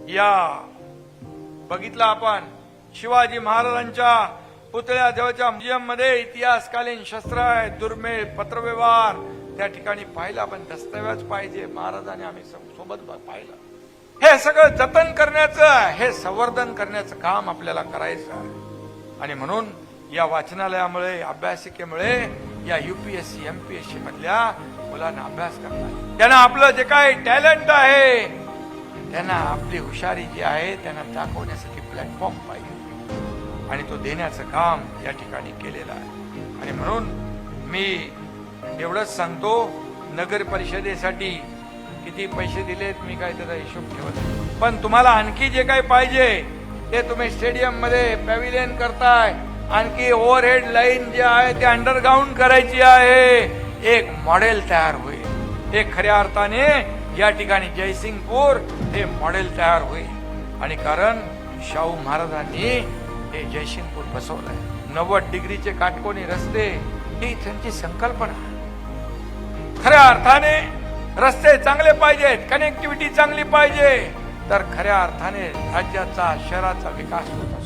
या बघितलं आपण शिवाजी महाराजांच्या पुतळ्या जवळच्या म्युझियम मध्ये इतिहासकालीन शस्त्र आहे, दुर्मिळ पत्रव्यवहार त्या ठिकाणी पाहिला. पण दस्तऐवज पाहिजे, महाराजांनी आम्ही सोबत पाहिलं. हे सगळं जतन करण्याचं, हे संवर्धन करण्याचं काम आपल्याला करायचं आहे. आणि म्हणून या वाचनालयामुळे, अभ्यासिकेमुळे या UPSC MPSC मधल्या मुलांना अभ्यास करतात. त्यांना आपलं जे काही टॅलेंट आहे, त्यांना आपली हुशारी जी आहे त्यांना दाखवण्यासाठी प्लॅटफॉर्म पाहिजे आणि तो देण्याचं काम या ठिकाणी केलेलं आहे. आणि म्हणून मी एवढंच सांगतो, नगर परिषदेसाठी किती पैसे दिलेत मी काय त्याचा हिशोब ठेवत नाही. पण तुम्हाला आणखी जे काही पाहिजे ते तुम्ही स्टेडियम मध्ये पॅव्हिलियन करताय, आणखी ओव्हरहेड लाईन जे आहे ते अंडरग्राऊंड करायची आहे, एक मॉडेल तयार होईल. हे खऱ्या अर्थाने या ठिकाणी जयसिंगपूर हे मॉडेल तयार होईल. आणि कारण शाहू महाराजांनी हे जयसिंगपूर बसवलंय. 90 डिग्रीचे काटकोनी रस्ते ही त्यांची संकल्पना. खऱ्या अर्थाने रस्ते चांगले पाहिजेत, कनेक्टिव्हिटी चांगली पाहिजे, तर खऱ्या अर्थाने राज्याचा, शहराचा विकास होत असतो.